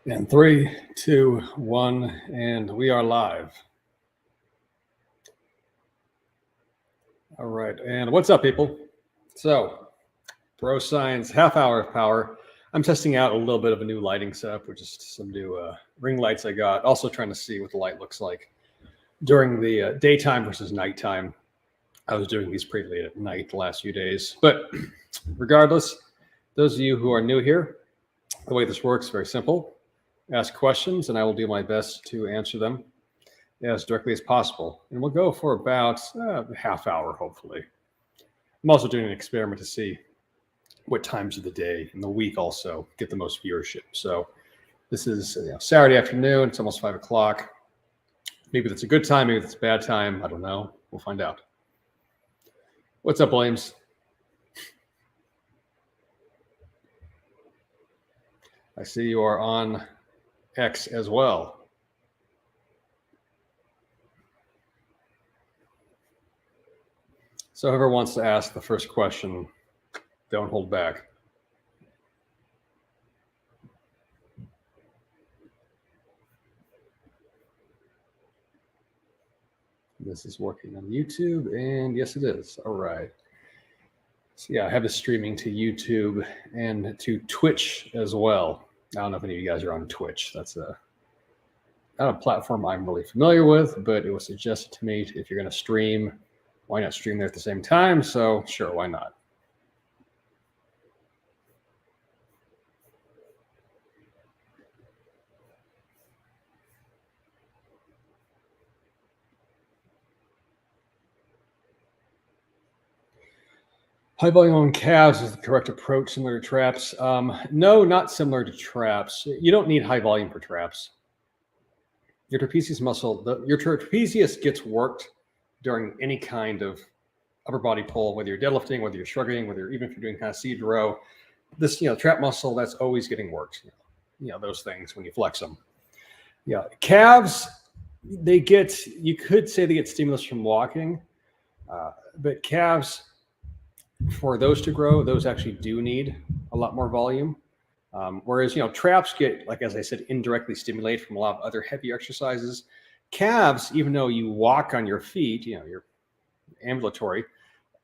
And 3, 2, 1, and we are live. All right, and what's up, people? So, BroScience half hour of power. I'm testing out a little bit of a new lighting setup, which is some new ring lights I got. Also trying to see what the light looks like during the daytime versus nighttime. I was doing these pretty late at night the last few days. But regardless, those of you who are new here, the way this works is very simple. Ask questions, and I will do my best to answer them as directly as possible. And we'll go for about a half hour, hopefully. I'm also doing an experiment to see what times of the day and the week also get the most viewership. So this is Saturday afternoon. It's almost 5 o'clock. Maybe that's a good time. Maybe that's a bad time. I don't know. We'll find out. What's up, Williams? I see you are on X as well. So whoever wants to ask the first question, don't hold back. This is working on YouTube, and yes, it is. All right. So yeah, I have this streaming to YouTube and to Twitch as well. I don't know if any of you guys are on Twitch. That's not a platform I'm really familiar with, but it was suggested to me if you're going to stream, why not stream there at the same time? So sure, why not? High volume on calves is the correct approach, similar to traps. No, not similar to traps. You don't need high volume for traps. Your trapezius muscle, your trapezius gets worked during any kind of upper body pull, whether you're deadlifting, whether you're shrugging, even if you're doing kind of seated row. This, trap muscle, that's always getting worked. Those things when you flex them. Yeah, calves, you could say they get stimulus from walking, but calves, for those to grow, those actually do need a lot more volume. Whereas, traps get, like, as I said, indirectly stimulated from a lot of other heavy exercises. Calves, even though you walk on your feet, you're ambulatory.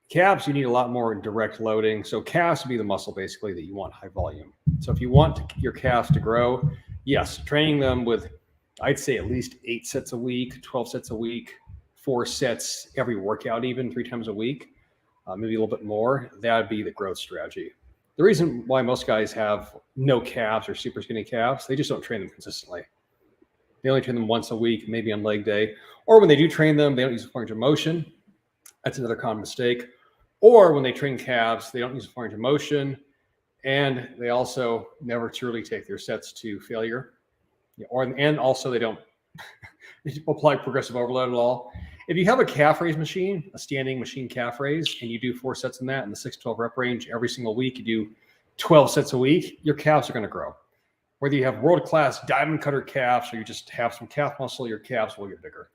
Calves, you need a lot more direct loading. So calves would be the muscle basically that you want high volume. So if you want your calves to grow, yes, training them with, I'd say at least 8 sets a week, 12 sets a week, 4 sets every workout, even 3 times a week. Maybe a little bit more, that would be the growth strategy. The reason why most guys have no calves or super skinny calves, they just don't train them consistently. They only train them once a week, maybe on leg day. Or when they do train them, they don't use a foreign range of motion. That's another common mistake. Or when they train calves, they don't use a foreign range of motion. And they also never truly take their sets to failure. And also they don't apply progressive overload at all. If you have a calf raise machine, a standing machine calf raise, and you do 4 sets in that in the 6-12 rep range every single week, you do 12 sets a week, your calves are going to grow. Whether you have world-class diamond cutter calves or you just have some calf muscle, your calves will get bigger.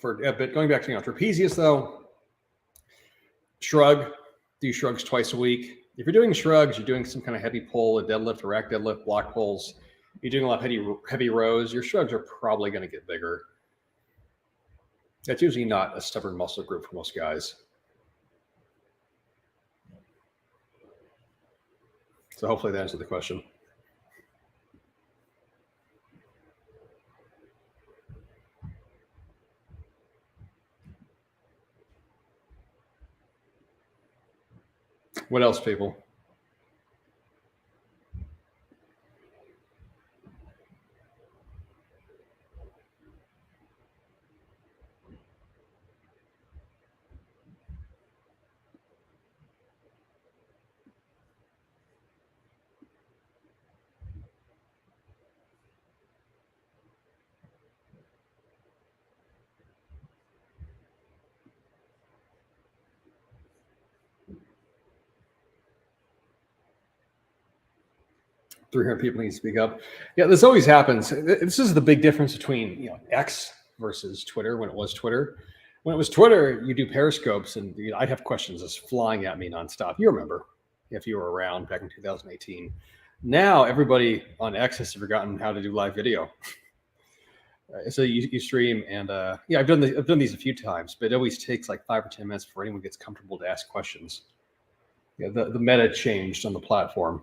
But going back to trapezius, though, do shrugs twice a week. If you're doing shrugs, you're doing some kind of heavy pull, a deadlift, a rack deadlift, block pulls, you're doing a lot of heavy rows, your shrugs are probably going to get bigger. That's usually not a stubborn muscle group for most guys. So hopefully that answered the question. What else, people? .300 people need to speak up. Yeah, this always happens. This is the big difference between X versus Twitter when it was Twitter. When it was Twitter, you do periscopes, and I'd have questions just flying at me nonstop. You remember. if you were around back in 2018. Now everybody on X has forgotten how to do live video. So you stream, and yeah, I've done these a few times, but it always takes like 5 or 10 minutes before anyone gets comfortable to ask questions. Yeah, the meta changed on the platform.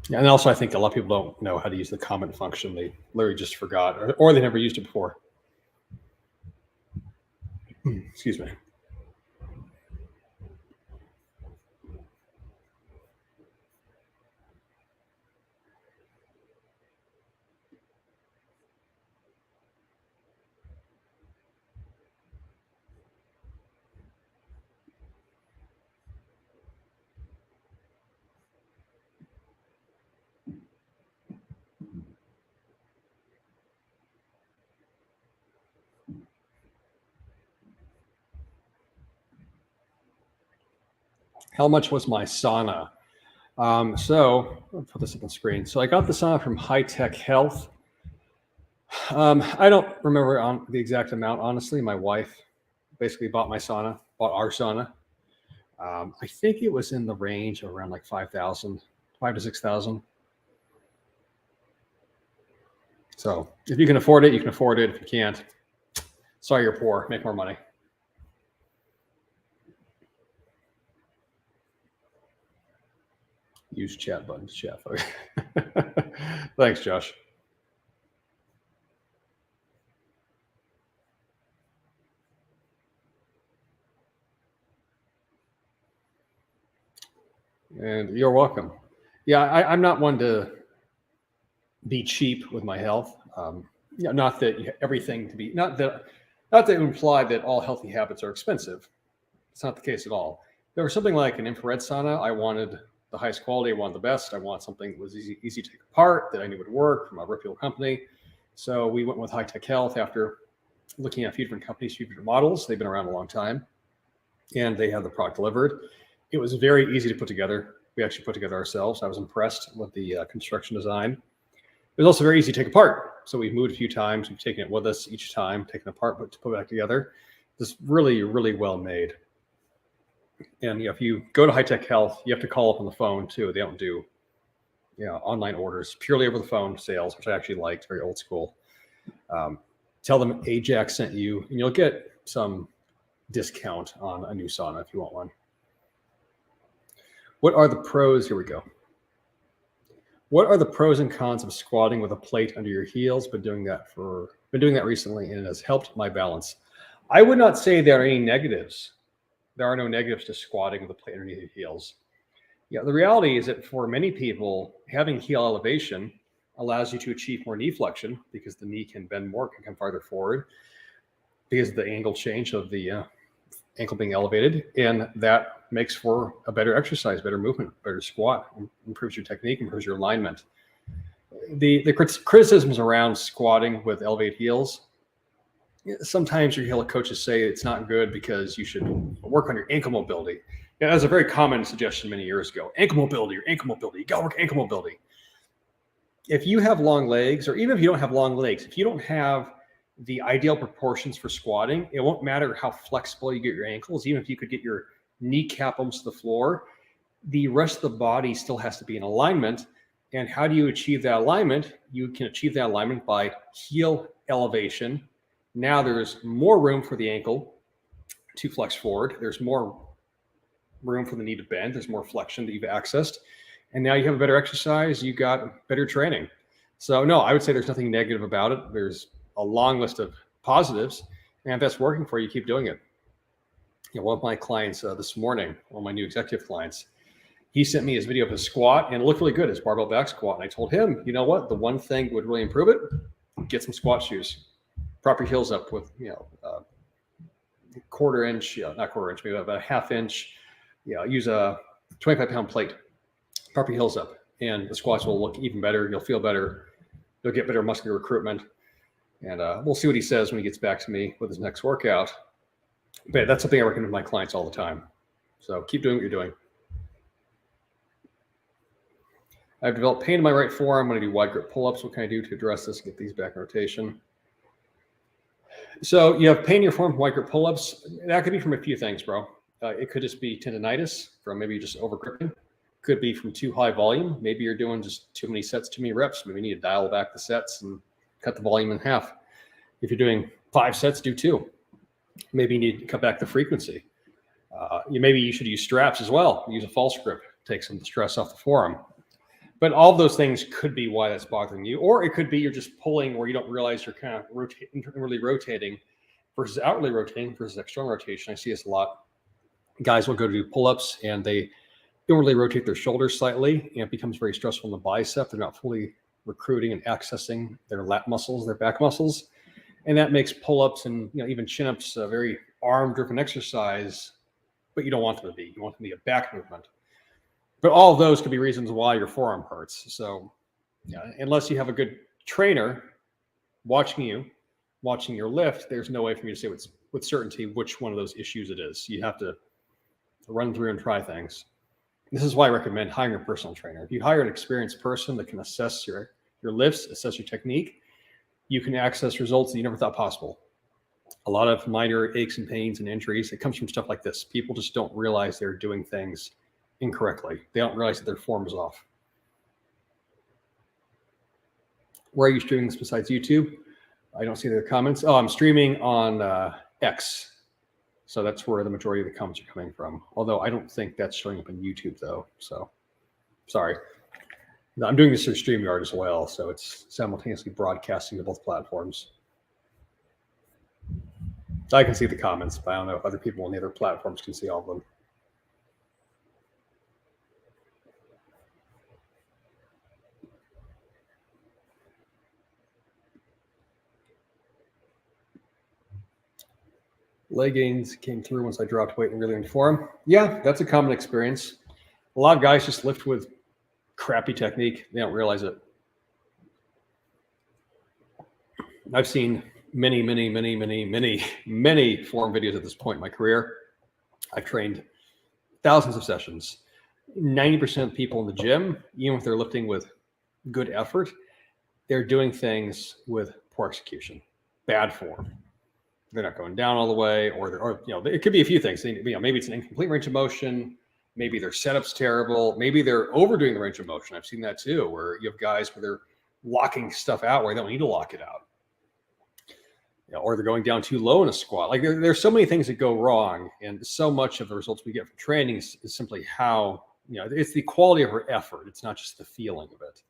And also, I think a lot of people don't know how to use the comment function. They literally just forgot, or they never used it before. Excuse me. How much was my sauna? So I'll put this up on screen. So I got the sauna from High Tech Health. I don't remember on the exact amount, honestly. My wife basically bought our sauna. I think it was in the range of around like 5,000, 5 to 6,000. So if you can afford it, you can afford it. If you can't, sorry, you're poor. Make more money. Use chat buttons, chat. Thanks, Josh. And you're welcome. Yeah, I'm not one to be cheap with my health. Not that everything to be not to imply that all healthy habits are expensive. It's not the case at all. There was something like an infrared sauna. I wanted the highest quality. I wanted the best. I want something that was easy to take apart, that I knew would work from a reputable company. So we went with High Tech Health after looking at a few different companies, a few different models. They've been around a long time, and they had the product delivered. It was very easy to put together. We actually put together ourselves. I was impressed with the construction design. It was also very easy to take apart. So we've moved a few times. We've taken it with us each time, taken it apart, but to put it back together. It's really, really well made. And if you go to High Tech Health, you have to call up on the phone too. They don't do online orders, purely over the phone sales, which I actually liked, very old school. Tell them AJAC sent you, and you'll get some discount on a new sauna if you want one. What are the pros? Here we go. What are the pros and cons of squatting with a plate under your heels? Been doing that recently, and it has helped my balance. I would not say there are any negatives. There are no negatives to squatting with a plate underneath your heels. Yeah, the reality is that for many people, having heel elevation allows you to achieve more knee flexion because the knee can bend more, can come farther forward because of the angle change of the ankle being elevated, and that makes for a better exercise, better movement, better squat, improves your technique, improves your alignment. The criticisms around squatting with elevated heels, sometimes your heel coaches say it's not good because you should work on your ankle mobility. That was a very common suggestion many years ago. Ankle mobility, you gotta work ankle mobility. If you have long legs, or even if you don't have long legs, if you don't have the ideal proportions for squatting, it won't matter how flexible you get your ankles. Even if you could get your kneecap almost to the floor, the rest of the body still has to be in alignment. And how do you achieve that alignment? You can achieve that alignment by heel elevation. Now there's more room for the ankle to flex forward. There's more room for the knee to bend. There's more flexion that you've accessed. And now you have a better exercise. You got better training. So no, I would say there's nothing negative about it. There's a long list of positives. And if that's working for you, keep doing it. One of my clients this morning, one of my new executive clients, he sent me his video of his squat, and it looked really good, his barbell back squat. And I told him, you know what? The one thing would really improve it, get some squat shoes. Prop your heels up with, quarter inch, not quarter inch, maybe about a half inch. Use a 25-pound plate. Prop your heels up, and the squats will look even better. You'll feel better. You'll get better muscular recruitment. And we'll see what he says when he gets back to me with his next workout. But that's something I recommend to my clients all the time. So keep doing what you're doing. I've developed pain in my right forearm. I'm going to do wide grip pull-ups. What can I do to address this and get these back in rotation? So you have pain in your forearm from wide grip pull-ups. That could be from a few things, bro. It could just be tendonitis from maybe just overgripping. Could be from too high volume. Maybe you're doing just too many sets, too many reps. Maybe you need to dial back the sets and cut the volume in half. If you're doing 5 sets, do 2. Maybe you need to cut back the frequency. Maybe you should use straps as well. Use a false grip, take some of the stress off the forearm. But all of those things could be why that's bothering you. Or it could be you're just pulling where you don't realize you're kind of internally rotating versus outwardly rotating versus external rotation. I see this a lot. Guys will go to do pull-ups and they inwardly rotate their shoulders slightly, and it becomes very stressful in the bicep. They're not fully recruiting and accessing their lat muscles, their back muscles. And that makes pull-ups and even chin-ups a very arm-driven exercise, but you don't want them to be. You want them to be a back movement. But all of those could be reasons why your forearm hurts. So unless you have a good trainer watching your lift, there's no way for me to say with certainty which one of those issues it is. You have to run through and try things. This is why I recommend hiring a personal trainer. If you hire an experienced person that can assess your lifts, assess your technique, you can access results that you never thought possible. A lot of minor aches and pains and injuries, it comes from stuff like this. People just don't realize they're doing things incorrectly. They don't realize that their form is off. Where are you streaming this besides YouTube? I don't see the comments. Oh, I'm streaming on X. So that's where the majority of the comments are coming from. Although I don't think that's showing up on YouTube though. So sorry. No, I'm doing this through StreamYard as well. So it's simultaneously broadcasting to both platforms. I can see the comments, but I don't know if other people on the other platforms can see all of them. Leg gains came through once I dropped weight and really into form. Yeah, that's a common experience. A lot of guys just lift with crappy technique. They don't realize it. I've seen many form videos at this point in my career. I've trained thousands of sessions. 90% of people in the gym, even if they're lifting with good effort, they're doing things with poor execution, bad form. They're not going down all the way, or it could be a few things. Maybe it's an incomplete range of motion. Maybe their setup's terrible. Maybe they're overdoing the range of motion. I've seen that too, where you have guys where they're locking stuff out where they don't need to lock it out. Or they're going down too low in a squat. Like there's so many things that go wrong, and so much of the results we get from training is simply how, it's the quality of our effort. It's not just the feeling of it.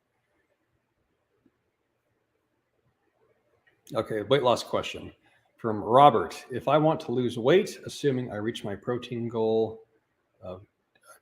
Okay, weight loss question from Robert. If I want to lose weight, assuming I reach my protein goal of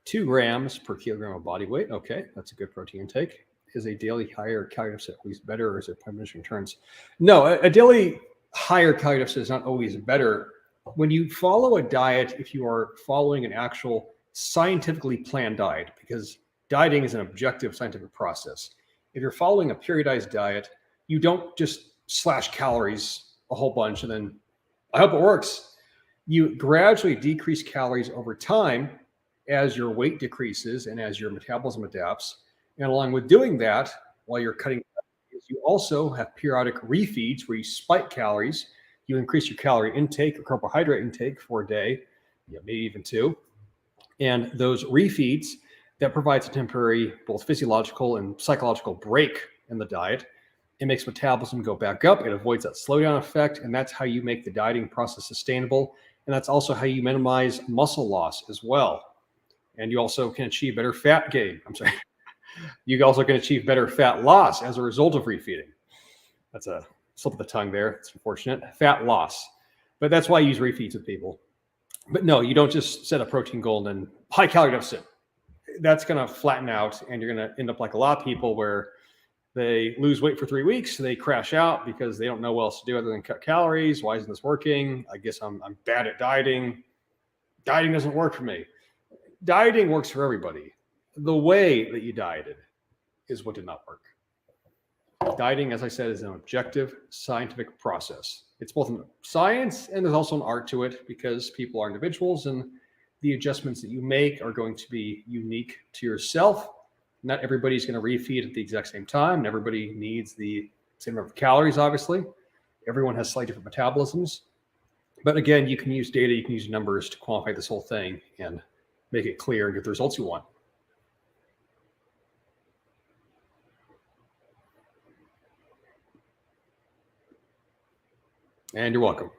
2 grams per kilogram of body weight, okay, that's a good protein intake. Is a daily higher calorie deficit always better, or is it diminishing returns? No, a daily higher calorie deficit is not always better. When you follow a diet, if you are following an actual scientifically planned diet, because dieting is an objective scientific process. If you're following a periodized diet, you don't just slash calories a whole bunch and then I hope it works. You gradually decrease calories over time as your weight decreases and as your metabolism adapts. And along with doing that, while you're cutting, you also have periodic refeeds where you spike calories. You increase your calorie intake or carbohydrate intake for a day, maybe even 2. And those refeeds, that provides a temporary both physiological and psychological break in the diet. It makes metabolism go back up. It avoids that slowdown effect. And that's how you make the dieting process sustainable. And that's also how you minimize muscle loss as well. And you also can achieve better fat gain. You also can achieve better fat loss as a result of refeeding. That's a slip of the tongue there. It's unfortunate. Fat loss. But that's why I use refeeds with people. But no, you don't just set a protein goal and then high calorie deficit. That's going to flatten out and you're going to end up like a lot of people where they lose weight for 3 weeks. They crash out because they don't know what else to do other than cut calories. Why isn't this working? I guess I'm bad at dieting. Dieting doesn't work for me. Dieting works for everybody. The way that you dieted is what did not work. Dieting, as I said, is an objective scientific process. It's both a science and there's also an art to it because people are individuals and the adjustments that you make are going to be unique to yourself. Not everybody's going to refeed at the exact same time. And everybody needs the same number of calories, obviously. Everyone has slightly different metabolisms. But again, you can use data, you can use numbers to quantify this whole thing and make it clear and get the results you want. And you're welcome.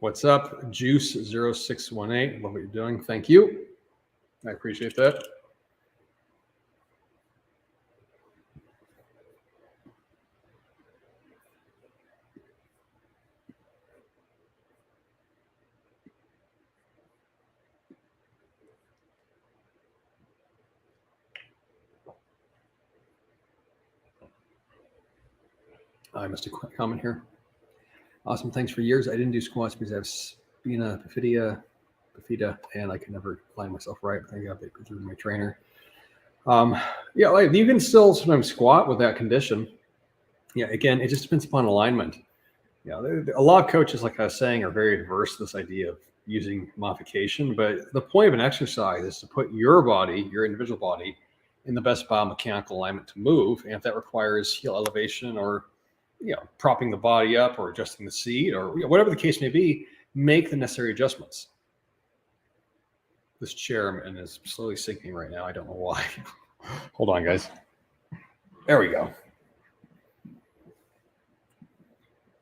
What's up? Juice0618. Love what you're doing. Thank you. I appreciate that. I missed a quick comment here. Awesome. Thanks for years. I didn't do squats because I have spina bifida, and I could never line myself right. Thank God they through my trainer. Yeah, like you can still sometimes squat with that condition. Yeah, again, it just depends upon alignment. Yeah, a lot of coaches, like I was saying, are very adverse to this idea of using modification. But the point of an exercise is to put your body, your individual body, in the best biomechanical alignment to move. And if that requires heel elevation or propping the body up or adjusting the seat or whatever the case may be, make the necessary adjustments. This chair is slowly sinking right now. I don't know why. Hold on, guys. There we go. Do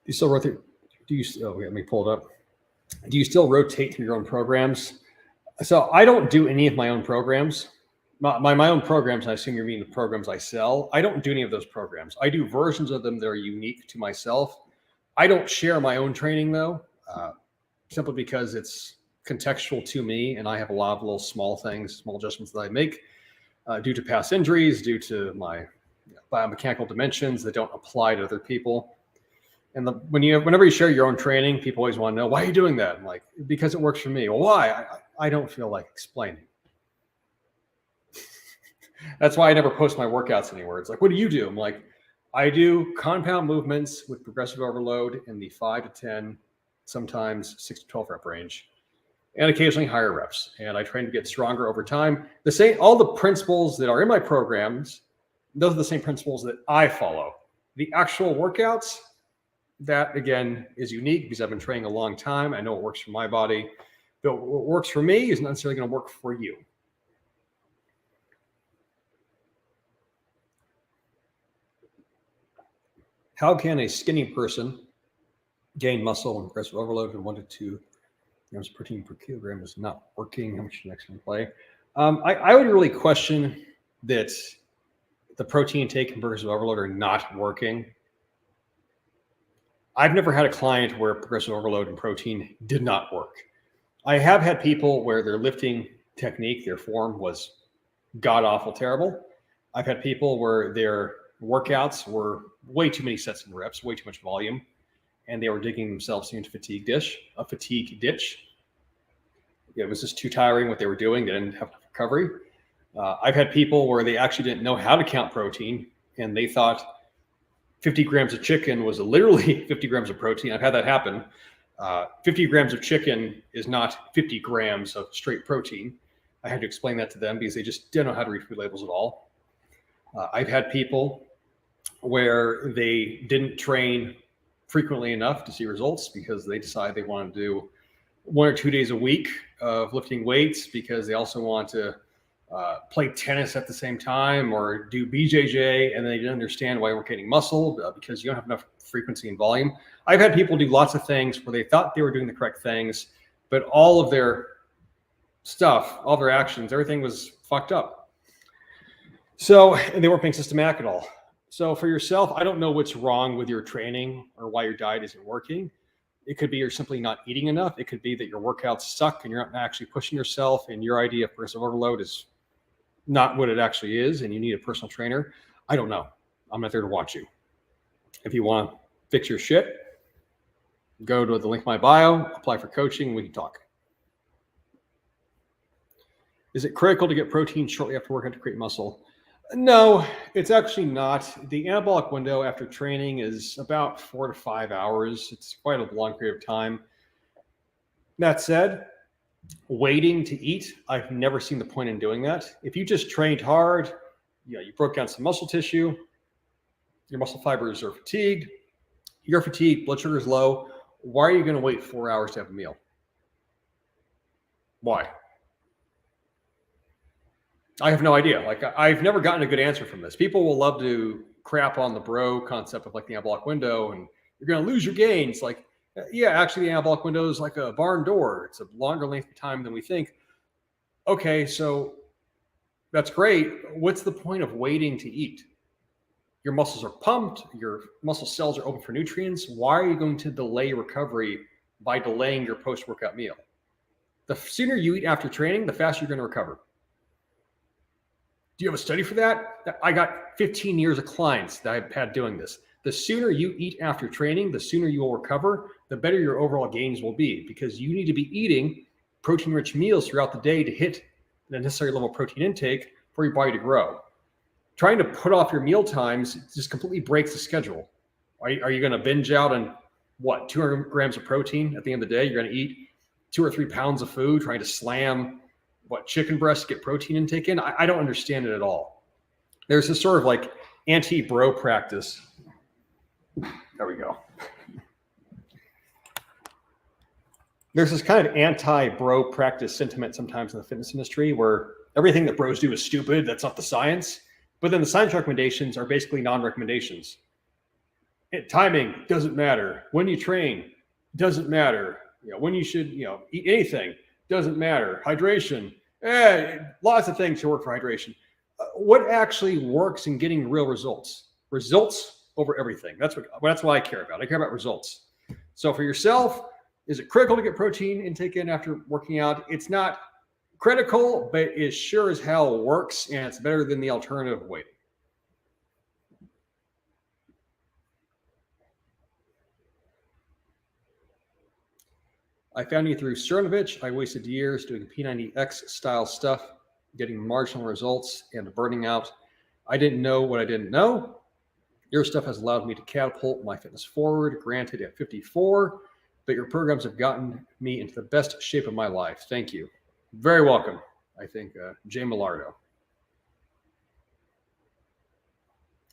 you still rotate? Let me pull it up. Do you still rotate through your own programs? So I don't do any of my own programs. My own programs, I assume you're meaning the programs I sell. I don't do any of those programs. I do versions of them that are unique to myself. I don't share my own training though, simply because it's contextual to me, and I have a lot of little small adjustments that I make due to past injuries, due to my biomechanical dimensions that don't apply to other people. And whenever you share your own training, people always want to know, why are you doing that? I'm like, because it works for me. Well, why? I don't feel like explaining. That's why I never post my workouts anywhere. It's like, what do you do? I'm like, I do compound movements with progressive overload in the 5 to 10, sometimes 6 to 12 rep range, and occasionally higher reps. And I train to get stronger over time. All the principles that are in my programs, those are the same principles that I follow. The actual workouts, that again is unique because I've been training a long time. I know it works for my body, but what works for me is not necessarily going to work for you. How can a skinny person gain muscle and progressive overload and 1 to 2 grams of protein per kilogram is not working? How much should next one play? I would really question that the protein intake and progressive overload are not working. I've never had a client where progressive overload and protein did not work. I have had people where their lifting technique, their form was god-awful terrible. I've had people where their workouts were way too many sets and reps, way too much volume, and they were digging themselves into a fatigue ditch. It was just too tiring what they were doing. They didn't have enough recovery. I've had people where they actually didn't know how to count protein, and they thought 50 grams of chicken was literally 50 grams of protein. I've had that happen. 50 grams of chicken is not 50 grams of straight protein. I had to explain that to them because they just didn't know how to read food labels at all. I've had people where they didn't train frequently enough to see results because they decide they want to do 1 or 2 days a week of lifting weights because they also want to play tennis at the same time or do BJJ, and they didn't understand why we're getting muscle because you don't have enough frequency and volume. I've had people do lots of things where they thought they were doing the correct things, but all of their stuff, all their actions, everything was fucked up. So, and they weren't being systematic at all. So for yourself, I don't know what's wrong with your training or why your diet isn't working. It could be you're simply not eating enough. It could be that your workouts suck and you're not actually pushing yourself, and your idea of progressive overload is not what it actually is, and you need a personal trainer. I don't know. I'm not there to watch you. If you want to fix your shit, go to the link in my bio, apply for coaching, we can talk. Is it critical to get protein shortly after workout to create muscle? No, it's actually not. The anabolic window after training is about 4 to 5 hours. It's quite a long period of time. That said, waiting to eat, I've never seen the point in doing that. If you just trained hard, you broke down some muscle tissue, your muscle fibers are fatigued, you're fatigued, blood sugar is low, why are you going to wait 4 hours to have a meal? Why? I have no idea. Like, I've never gotten a good answer from this. People will love to crap on the bro concept of like the anabolic window and you're going to lose your gains. Like, yeah, actually, the anabolic window is like a barn door. It's a longer length of time than we think. Okay, so that's great. What's the point of waiting to eat? Your muscles are pumped, your muscle cells are open for nutrients. Why are you going to delay recovery by delaying your post-workout meal? The sooner you eat after training, the faster you're going to recover. Do you have a study for that? I got 15 years of clients that I've had doing this. The sooner you eat after training, the sooner you will recover, the better your overall gains will be, because you need to be eating protein-rich meals throughout the day to hit the necessary level of protein intake for your body to grow. Trying to put off your meal times just completely breaks the schedule. Are you going to binge out on what, 200 grams of protein at the end of the day? You're going to eat 2 or 3 pounds of food, trying to slam what, chicken breasts to get protein intake in? I don't understand it at all. There's this sort of like anti-bro practice. There we go. There's this kind of anti-bro practice sentiment sometimes in the fitness industry where everything that bros do is stupid. That's not the science. But then the science recommendations are basically non-recommendations. Timing doesn't matter. When you train doesn't matter. When you should, eat anything doesn't matter. Hydration, lots of things to work for hydration. What actually works in getting real results? Results over everything. That's what I care about. I care about results. So for yourself, is it critical to get protein intake in after working out? It's not critical, but it sure as hell works, and it's better than the alternative of waiting. I found you through Cernovich. I wasted years doing P90X style stuff, getting marginal results and burning out. I didn't know what I didn't know. Your stuff has allowed me to catapult my fitness forward, granted at 54, but your programs have gotten me into the best shape of my life. Thank you. Very welcome. I think Jay Millardo.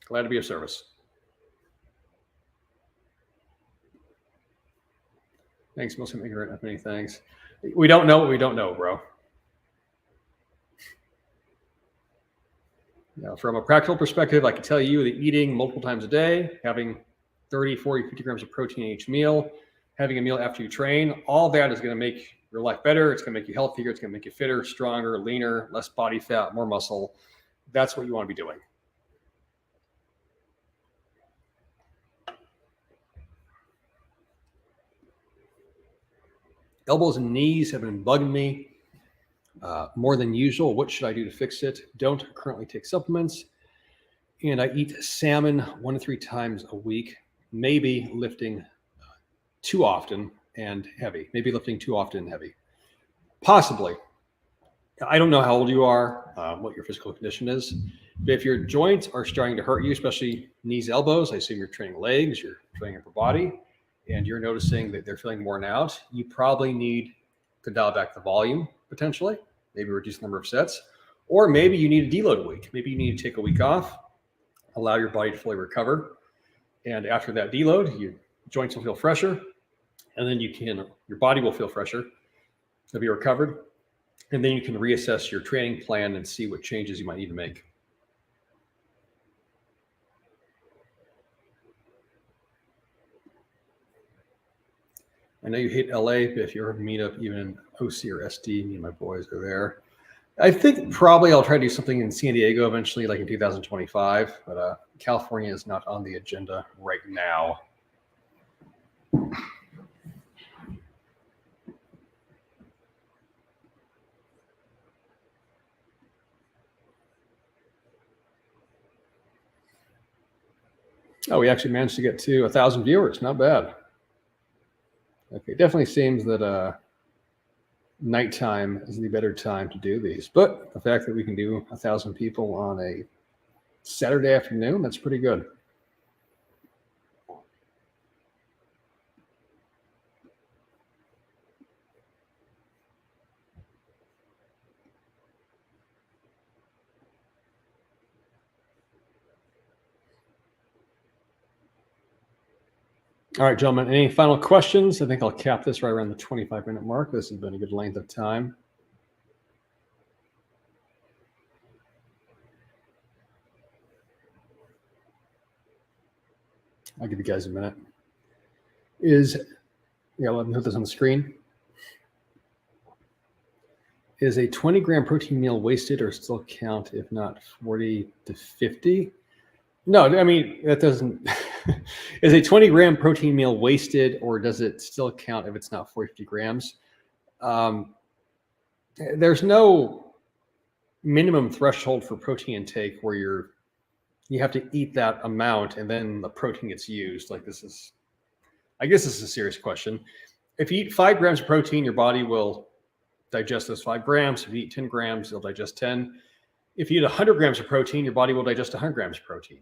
Glad to be of service. Thanks, most ignorant. Many thanks. We don't know what we don't know, bro. From a practical perspective, I can tell you that eating multiple times a day, having 30, 40, 50 grams of protein in each meal, having a meal after you train, all that is going to make your life better. It's going to make you healthier. It's going to make you fitter, stronger, leaner, less body fat, more muscle. That's what you want to be doing. Elbows and knees have been bugging me more than usual. What should I do to fix it? Don't currently take supplements. And I eat salmon 1 to 3 times a week, maybe lifting too often and heavy. Maybe lifting too often and heavy. Possibly. I don't know how old you are, what your physical condition is. But if your joints are starting to hurt you, especially knees, elbows, I assume you're training legs, you're training upper body, and you're noticing that they're feeling worn out, you probably need to dial back the volume potentially, maybe reduce the number of sets, or maybe you need a deload week. Maybe you need to take a week off, allow your body to fully recover. And after that deload, your joints will feel fresher, and then your body will feel fresher. It'll be recovered. And then you can reassess your training plan and see what changes you might need to make. I know you hate LA, but if you ever meet up even in OC or SD, me and my boys are there. I think probably I'll try to do something in San Diego eventually, like in 2025, but California is not on the agenda right now. Oh, we actually managed to get to 1,000 viewers. Not bad. Okay, definitely seems that nighttime is the better time to do these. But the fact that we can do 1,000 people on a Saturday afternoon, that's pretty good. All right, gentlemen, any final questions? I think I'll cap this right around the 25-minute mark. This has been a good length of time. I'll give you guys a minute. Let me put this on the screen. Is a 20-gram protein meal wasted or still count if not 40 to 50? No, I mean, that doesn't. Is a 20-gram protein meal wasted or does it still count if it's not 40, 50 grams? There's no minimum threshold for protein intake where you have to eat that amount and then the protein gets used. I guess this is a serious question. If you eat 5 grams of protein, your body will digest those 5 grams. If you eat 10 grams, you'll digest 10. If you eat 100 grams of protein, your body will digest 100 grams of protein.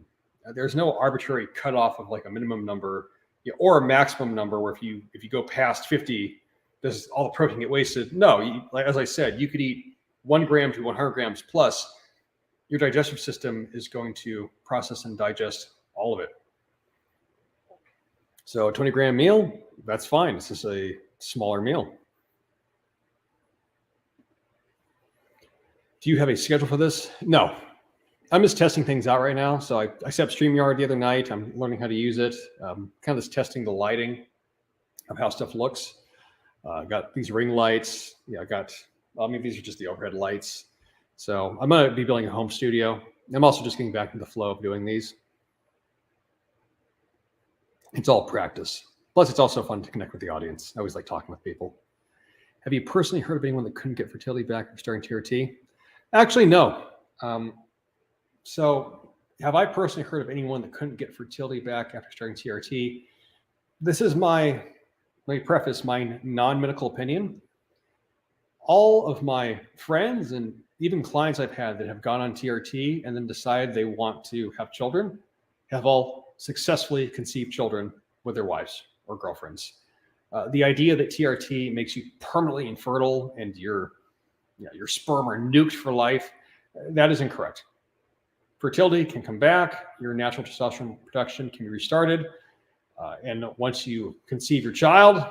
There's no arbitrary cutoff of like a minimum number or a maximum number where if you go past 50, does all the protein get wasted? No, as I said, you could eat 1 gram to 100 grams plus. Your digestive system is going to process and digest all of it. So a 20-gram meal, that's fine. This is a smaller meal. Do you have a schedule for this? No. I'm just testing things out right now. So I set up StreamYard the other night. I'm learning how to use it. Kind of just testing the lighting of how stuff looks. Got these ring lights. These are just the overhead lights. So I'm going to be building a home studio. I'm also just getting back into the flow of doing these. It's all practice. Plus, it's also fun to connect with the audience. I always like talking with people. Have you personally heard of anyone that couldn't get fertility back after starting TRT? Actually, no. So have I personally heard of anyone that couldn't get fertility back after starting TRT? This is let me preface my non-medical opinion. All of my friends and even clients I've had that have gone on TRT and then decide they want to have children have all successfully conceived children with their wives or girlfriends. The idea that TRT makes you permanently infertile and your sperm are nuked for life, that is incorrect. Fertility can come back. Your natural testosterone production can be restarted. And once you conceive your child,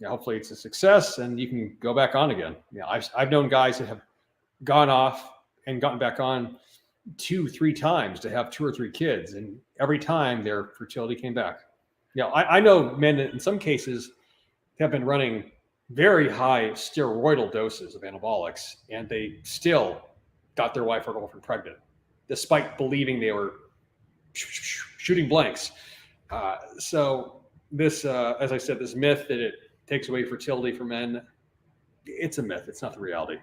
hopefully it's a success and you can go back on again. I've known guys that have gone off and gotten back on 2-3 times to have 2 or 3 kids. And every time their fertility came back. I know men that in some cases have been running very high steroidal doses of anabolics and they still got their wife or girlfriend pregnant, despite believing they were shooting blanks. So this, as I said, this myth that it takes away fertility for men, it's a myth. It's not the reality.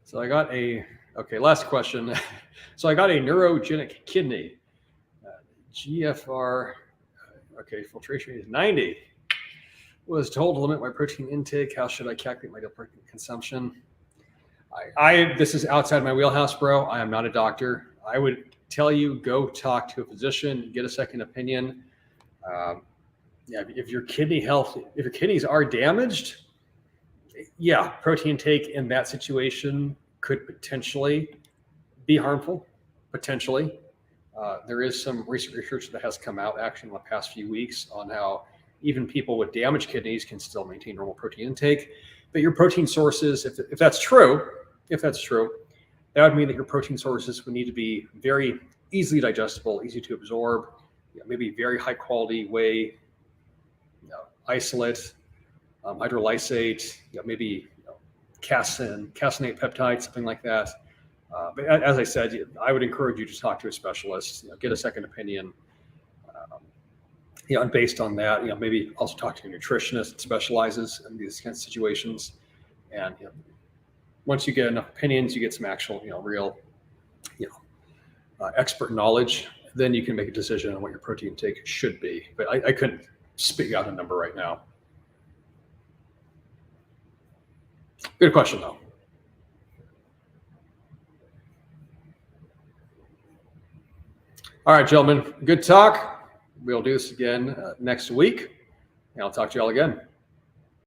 So last question. So I got a neurogenic kidney, GFR, filtration is 90. Was told to limit my protein intake. How should I calculate my daily protein consumption? This is outside my wheelhouse, bro. I am not a doctor. I would tell you, go talk to a physician, get a second opinion. If your kidneys are damaged, protein intake in that situation could potentially be harmful. Potentially. There is some recent research that has come out actually in the past few weeks on how even people with damaged kidneys can still maintain normal protein intake. But your protein sources, if that's true, that would mean that your protein sources would need to be very easily digestible, easy to absorb, maybe very high quality whey, isolate, hydrolysate, maybe caseinate peptides, something like that. But as I said, I would encourage you to talk to a specialist, get a second opinion. And based on that, maybe also talk to a nutritionist that specializes in these kinds of situations. And once you get enough opinions, you get some actual, real, expert knowledge, then you can make a decision on what your protein intake should be. But I couldn't spit out a number right now. Good question, though. All right, gentlemen, good talk. We'll do this again next week, and I'll talk to you all again.